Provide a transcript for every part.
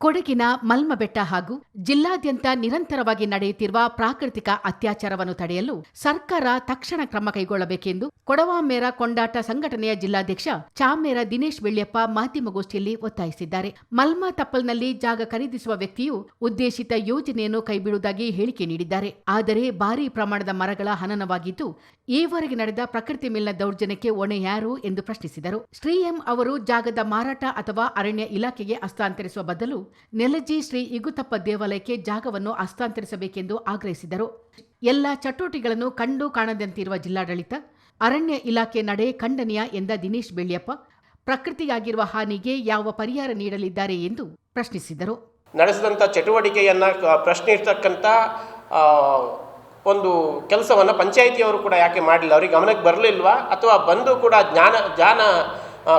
ಕೊಡಗಿನ ಮಲ್ಮಬೆಟ್ಟ ಹಾಗೂ ಜಿಲ್ಲಾದ್ಯಂತ ನಿರಂತರವಾಗಿ ನಡೆಯುತ್ತಿರುವ ಪ್ರಾಕೃತಿಕ ಅತ್ಯಾಚಾರವನ್ನು ತಡೆಯಲು ಸರ್ಕಾರ ತಕ್ಷಣ ಕ್ರಮ ಕೈಗೊಳ್ಳಬೇಕೆಂದು ಕೊಡವಾಮೇರ ಕೊಂಡಾಟ ಸಂಘಟನೆಯ ಜಿಲ್ಲಾಧ್ಯಕ್ಷ ಚಾಮೇರ ದಿನೇಶ್ ಬೆಳ್ಯಪ್ಪ ಮಾಧ್ಯಮಗೋಷ್ಠಿಯಲ್ಲಿ ಒತ್ತಾಯಿಸಿದ್ದಾರೆ. ಮಲ್ಮ ತಪ್ಪಲ್ನಲ್ಲಿ ಜಾಗ ಖರೀದಿಸುವ ವ್ಯಕ್ತಿಯು ಉದ್ದೇಶಿತ ಯೋಜನೆಯನ್ನು ಕೈಬಿಡುವುದಾಗಿ ಹೇಳಿಕೆ ನೀಡಿದ್ದಾರೆ. ಆದರೆ ಭಾರೀ ಪ್ರಮಾಣದ ಮರಗಳ ಹನನವಾಗಿದ್ದು, ಈವರೆಗೆ ನಡೆದ ಪ್ರಕೃತಿ ಮೇಲಿನ ದೌರ್ಜನ್ಯಕ್ಕೆ ಹೊಣೆ ಯಾರು ಎಂದು ಪ್ರಶ್ನಿಸಿದರು. ಶ್ರೀ ಎಂ ಅವರು ಜಾಗದ ಮಾರಾಟ ಅಥವಾ ಅರಣ್ಯ ಇಲಾಖೆಗೆ ಹಸ್ತಾಂತರಿಸುವ ಬದಲು ನೆಲಜಿ ಶ್ರೀ ಇಗುತಪ್ಪ ದೇವಾಲಯಕ್ಕೆ ಜಾಗವನ್ನು ಹಸ್ತಾಂತರಿಸಬೇಕೆಂದು ಆಗ್ರಹಿಸಿದರು. ಎಲ್ಲ ಚಟುವಟಿಕೆಗಳನ್ನು ಕಂಡು ಕಾಣದಂತಿರುವ ಜಿಲ್ಲಾಡಳಿತ, ಅರಣ್ಯ ಇಲಾಖೆ ನಡೆ ಖಂಡನೀಯ ಎಂದ ದಿನೇಶ್ ಬೆಳ್ಯಪ್ಪ, ಪ್ರಕೃತಿಗಾಗಿರುವ ಹಾನಿಗೆ ಯಾವ ಪರಿಹಾರ ನೀಡಲಿದ್ದಾರೆ ಎಂದು ಪ್ರಶ್ನಿಸಿದರು. ನಡೆಸಿದಂಥ ಚಟುವಟಿಕೆಯನ್ನು ಪ್ರಶ್ನಿಸ್ತಕ್ಕಂಥ ಒಂದು ಕೆಲಸವನ್ನು ಪಂಚಾಯಿತಿಯವರು ಕೂಡ ಯಾಕೆ ಮಾಡಲಿಲ್ಲ? ಅವರಿಗೆ ಗಮನಕ್ಕೆ ಬರಲಿಲ್ವಾ? ಅಥವಾ ಬಂದು ಕೂಡ ಜಾನ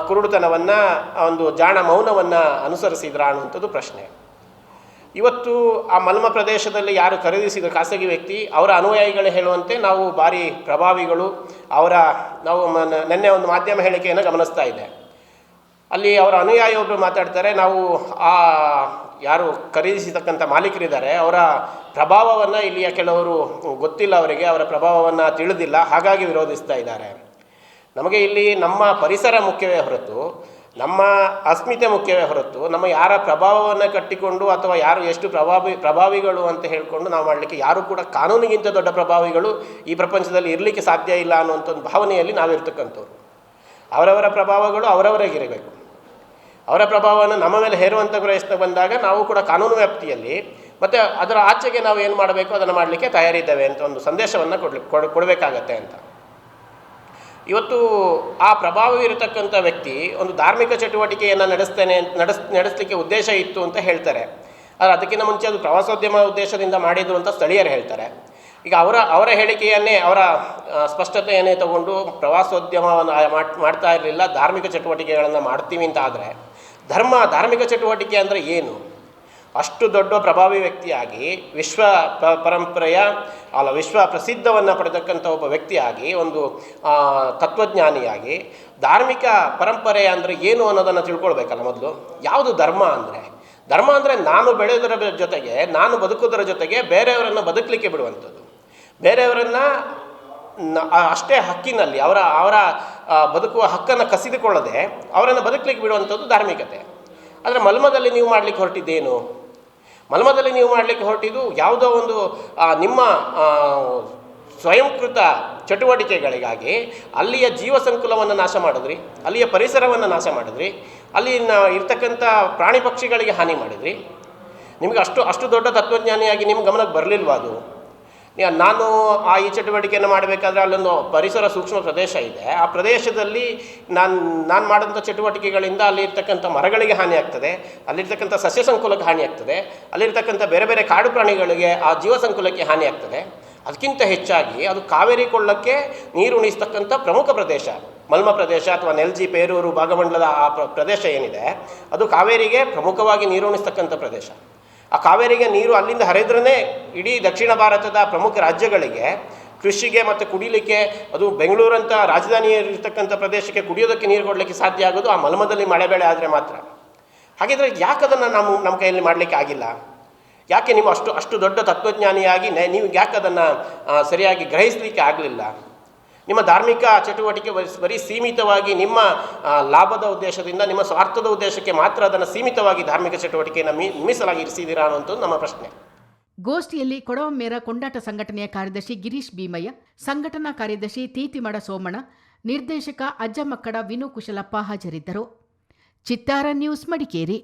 ಕುರುಡುತನವನ್ನು, ಒಂದು ಜಾಣ ಮೌನವನ್ನು ಅನುಸರಿಸಿದ್ರ ಅನ್ನುವಂಥದ್ದು ಪ್ರಶ್ನೆ. ಇವತ್ತು ಆ ಮಲ್ಮ ಪ್ರದೇಶದಲ್ಲಿ ಯಾರು ಖರೀದಿಸಿದ ಖಾಸಗಿ ವ್ಯಕ್ತಿ, ಅವರ ಅನುಯಾಯಿಗಳು ಹೇಳುವಂತೆ ನಾವು ಭಾರಿ ಪ್ರಭಾವಿಗಳು, ನಾವು ನಿನ್ನೆ ಒಂದು ಮಾಧ್ಯಮ ಹೇಳಿಕೆಯನ್ನು ಗಮನಿಸ್ತಾ ಇದೆ. ಅಲ್ಲಿ ಅವರ ಅನುಯಾಯಿಯೊಬ್ಬರು ಮಾತಾಡ್ತಾರೆ, ನಾವು ಆ ಯಾರು ಖರೀದಿಸಿರ್ತಕ್ಕಂಥ ಮಾಲೀಕರಿದ್ದಾರೆ ಅವರ ಪ್ರಭಾವವನ್ನು ಇಲ್ಲಿಯ ಕೆಲವರು ಗೊತ್ತಿಲ್ಲ, ಅವರಿಗೆ ಅವರ ಪ್ರಭಾವವನ್ನು ತಿಳಿದಿಲ್ಲ, ಹಾಗಾಗಿ ವಿರೋಧಿಸ್ತಾ ಇದ್ದಾರೆ. ನಮಗೆ ಇಲ್ಲಿ ನಮ್ಮ ಪರಿಸರ ಮುಖ್ಯವೇ ಹೊರತು, ನಮ್ಮ ಅಸ್ಮಿತೆ ಮುಖ್ಯವೇ ಹೊರತು, ನಮ್ಮ ಯಾರ ಪ್ರಭಾವವನ್ನು ಕಟ್ಟಿಕೊಂಡು ಅಥವಾ ಯಾರು ಎಷ್ಟು ಪ್ರಭಾವಿಗಳು ಅಂತ ಹೇಳಿಕೊಂಡು ನಾವು ಮಾಡಲಿಕ್ಕೆ ಯಾರು ಕೂಡ ಕಾನೂನಿಗಿಂತ ದೊಡ್ಡ ಪ್ರಭಾವಿಗಳು ಈ ಪ್ರಪಂಚದಲ್ಲಿ ಇರಲಿಕ್ಕೆ ಸಾಧ್ಯ ಇಲ್ಲ ಅನ್ನುವಂಥ ಒಂದು ಭಾವನೆಯಲ್ಲಿ ನಾವಿರ್ತಕ್ಕಂಥವ್ರು. ಅವರವರ ಪ್ರಭಾವಗಳು ಅವರವರಿಗಿರಬೇಕು. ಅವರ ಪ್ರಭಾವವನ್ನು ನಮ್ಮ ಮೇಲೆ ಹೇರುವಂಥ ಪ್ರಯತ್ನ ಬಂದಾಗ ನಾವು ಕೂಡ ಕಾನೂನು ವ್ಯಾಪ್ತಿಯಲ್ಲಿ ಮತ್ತು ಅದರ ಆಚೆಗೆ ನಾವು ಏನು ಮಾಡಬೇಕು ಅದನ್ನು ಮಾಡಲಿಕ್ಕೆ ತಯಾರಿದ್ದೇವೆ ಅಂತ ಒಂದು ಸಂದೇಶವನ್ನು ಕೊಡಬೇಕಾಗತ್ತೆ ಅಂತ. ಇವತ್ತು ಆ ಪ್ರಭಾವ ಇರತಕ್ಕಂಥ ವ್ಯಕ್ತಿ ಒಂದು ಧಾರ್ಮಿಕ ಚಟುವಟಿಕೆಯನ್ನು ನಡೆಸಲಿಕ್ಕೆ ಉದ್ದೇಶ ಇತ್ತು ಅಂತ ಹೇಳ್ತಾರೆ. ಆದರೆ ಅದಕ್ಕಿಂತ ಮುಂಚೆ ಅದು ಪ್ರವಾಸೋದ್ಯಮ ಉದ್ದೇಶದಿಂದ ಮಾಡಿದ್ರು ಅಂತ ಸ್ಥಳೀಯರು ಹೇಳ್ತಾರೆ. ಈಗ ಅವರ ಹೇಳಿಕೆಯನ್ನೇ, ಅವರ ಸ್ಪಷ್ಟತೆಯನ್ನೇ ತಗೊಂಡು ಪ್ರವಾಸೋದ್ಯಮವನ್ನು ಮಾಡ್ತಾ ಇರಲಿಲ್ಲ, ಧಾರ್ಮಿಕ ಚಟುವಟಿಕೆಗಳನ್ನು ಮಾಡ್ತೀವಿ ಅಂತ ಆದರೆ, ಧಾರ್ಮಿಕ ಚಟುವಟಿಕೆ ಅಂದರೆ ಏನು? ಅಷ್ಟು ದೊಡ್ಡ ಪ್ರಭಾವಿ ವ್ಯಕ್ತಿಯಾಗಿ ವಿಶ್ವ ಪ್ರಸಿದ್ಧವನ್ನು ಪಡೆದಕ್ಕಂಥ ಒಬ್ಬ ವ್ಯಕ್ತಿಯಾಗಿ, ಒಂದು ತತ್ವಜ್ಞಾನಿಯಾಗಿ, ಧಾರ್ಮಿಕ ಪರಂಪರೆ ಅಂದರೆ ಏನು ಅನ್ನೋದನ್ನು ತಿಳ್ಕೊಳ್ಬೇಕಲ್ಲ ಮೊದಲು. ಯಾವುದು ಧರ್ಮ ಅಂದರೆ? ಧರ್ಮ ಅಂದರೆ ನಾನು ಬೆಳೆಯೋದರ ಜೊತೆಗೆ, ನಾನು ಬದುಕೋದರ ಜೊತೆಗೆ ಬೇರೆಯವರನ್ನು ಬದುಕಲಿಕ್ಕೆ ಬಿಡುವಂಥದ್ದು, ಬೇರೆಯವರನ್ನು ಅಷ್ಟೇ ಹಕ್ಕಿನಲ್ಲಿ ಅವರ ಬದುಕುವ ಹಕ್ಕನ್ನು ಕಸಿದುಕೊಳ್ಳದೆ ಅವರನ್ನು ಬದುಕಲಿಕ್ಕೆ ಬಿಡುವಂಥದ್ದು ಧಾರ್ಮಿಕತೆ. ಆದರೆ ಮಲ್ಮದಲ್ಲಿ ನೀವು ಮಾಡಲಿಕ್ಕೆ ಹೊರಟಿದ್ದೇನು? ಮಲ್ಮದಲ್ಲಿ ನೀವು ಮಾಡಲಿಕ್ಕೆ ಹೊರಟಿದ್ದು ಯಾವುದೋ ಒಂದು ನಿಮ್ಮ ಸ್ವಯಂಕೃತ ಚಟುವಟಿಕೆಗಳಿಗಾಗಿ ಅಲ್ಲಿಯ ಜೀವ ಸಂಕುಲವನ್ನು ನಾಶ ಮಾಡಿದ್ರಿ, ಅಲ್ಲಿಯ ಪರಿಸರವನ್ನು ನಾಶ ಮಾಡಿದ್ರಿ, ಅಲ್ಲಿನ ಇರ್ತಕ್ಕಂಥ ಪ್ರಾಣಿ ಪಕ್ಷಿಗಳಿಗೆ ಹಾನಿ ಮಾಡಿದ್ರಿ. ನಿಮಗೆ ಅಷ್ಟು ದೊಡ್ಡ ತತ್ವಜ್ಞಾನಿಯಾಗಿ ನಿಮ್ಮ ಗಮನಕ್ಕೆ ಬರಲಿಲ್ವಾ ಅದು? ನಾನು ಈ ಚಟುವಟಿಕೆಯನ್ನು ಮಾಡಬೇಕಾದ್ರೆ ಅಲ್ಲೊಂದು ಪರಿಸರ ಸೂಕ್ಷ್ಮ ಪ್ರದೇಶ ಇದೆ. ಆ ಪ್ರದೇಶದಲ್ಲಿ ನಾನು ಮಾಡಿದಂಥ ಚಟುವಟಿಕೆಗಳಿಂದ ಅಲ್ಲಿರ್ತಕ್ಕಂಥ ಮರಗಳಿಗೆ ಹಾನಿ ಆಗ್ತದೆ, ಅಲ್ಲಿರ್ತಕ್ಕಂಥ ಸಸ್ಯ ಸಂಕುಲಕ್ಕೆ ಹಾನಿ ಆಗ್ತದೆ, ಅಲ್ಲಿರ್ತಕ್ಕಂಥ ಬೇರೆ ಬೇರೆ ಕಾಡು ಪ್ರಾಣಿಗಳಿಗೆ, ಆ ಜೀವ ಸಂಕುಲಕ್ಕೆ ಹಾನಿ ಆಗ್ತದೆ. ಅದಕ್ಕಿಂತ ಹೆಚ್ಚಾಗಿ ಅದು ಕಾವೇರಿ ಕೊಳ್ಳಕ್ಕೆ ನೀರು ಉಣಿಸ್ತಕ್ಕಂಥ ಪ್ರಮುಖ ಪ್ರದೇಶ ಮಲ್ಮ ಪ್ರದೇಶ ಅಥವಾ ನೆಲ್ಜಿ, ಪೇರೂರು, ಭಾಗಮಂಡಲದ ಆ ಪ್ರದೇಶ ಏನಿದೆ ಅದು ಕಾವೇರಿಗೆ ಪ್ರಮುಖವಾಗಿ ನೀರು ಉಣಿಸ್ತಕ್ಕಂಥ ಪ್ರದೇಶ. ಆ ಕಾವೇರಿಗೆ ನೀರು ಅಲ್ಲಿಂದ ಹರಿದ್ರೇ ಇಡೀ ದಕ್ಷಿಣ ಭಾರತದ ಪ್ರಮುಖ ರಾಜ್ಯಗಳಿಗೆ ಕೃಷಿಗೆ ಮತ್ತು ಕುಡಿಲಿಕ್ಕೆ, ಅದು ಬೆಂಗಳೂರಂಥ ರಾಜಧಾನಿಯಲ್ಲಿರ್ತಕ್ಕಂಥ ಪ್ರದೇಶಕ್ಕೆ ಕುಡಿಯೋದಕ್ಕೆ ನೀರು ಕೊಡಲಿಕ್ಕೆ ಸಾಧ್ಯ ಆಗೋದು ಆ ಮಲ್ಮದಲ್ಲಿ ಮಳೆ ಬೆಳೆ ಆದರೆ ಮಾತ್ರ. ಹಾಗಿದ್ರೆ ಯಾಕೆ ಅದನ್ನು ನಮ್ಮ ಕೈಯಲ್ಲಿ ಮಾಡಲಿಕ್ಕೆ ಆಗಿಲ್ಲ? ಯಾಕೆ ನೀವು ಅಷ್ಟು ದೊಡ್ಡ ತತ್ವಜ್ಞಾನಿಯಾಗಿ ನೀವು ಯಾಕೆ ಅದನ್ನು ಸರಿಯಾಗಿ ಗ್ರಹಿಸಲಿಕ್ಕೆ ಆಗಲಿಲ್ಲ? ನಿಮ್ಮ ಧಾರ್ಮಿಕ ಚಟುವಟಿಕೆ ಬರೀ ಸೀಮಿತವಾಗಿ ನಿಮ್ಮ ಲಾಭದ ಉದ್ದೇಶದಿಂದ, ನಿಮ್ಮ ಸ್ವಾರ್ಥದ ಉದ್ದೇಶಕ್ಕೆ ಮಾತ್ರ ಅದನ್ನು ಸೀಮಿತವಾಗಿ ಧಾರ್ಮಿಕ ಚಟುವಟಿಕೆಯನ್ನು ಮೀಸಲಾಗಿ ಇರಿಸಿದ್ದೀರಾ ಅನ್ನುವಂಥದ್ದು ನಮ್ಮ ಪ್ರಶ್ನೆ. ಗೋಷ್ಠಿಯಲ್ಲಿ ಕೊಡವಮೇರ ಕೊಂಡಾಟ ಸಂಘಟನೆಯ ಕಾರ್ಯದರ್ಶಿ ಗಿರೀಶ್ ಭೀಮಯ್ಯ, ಸಂಘಟನಾ ಕಾರ್ಯದರ್ಶಿ ತೀತಿಮಡ ಸೋಮಣ್ಣ, ನಿರ್ದೇಶಕ ಅಜ್ಜಮಕ್ಕಡ ವಿನು ಕುಶಲಪ್ಪ ಹಾಜರಿದ್ದರು. ಚಿತ್ತಾರ ನ್ಯೂಸ್, ಮಡಿಕೇರಿ.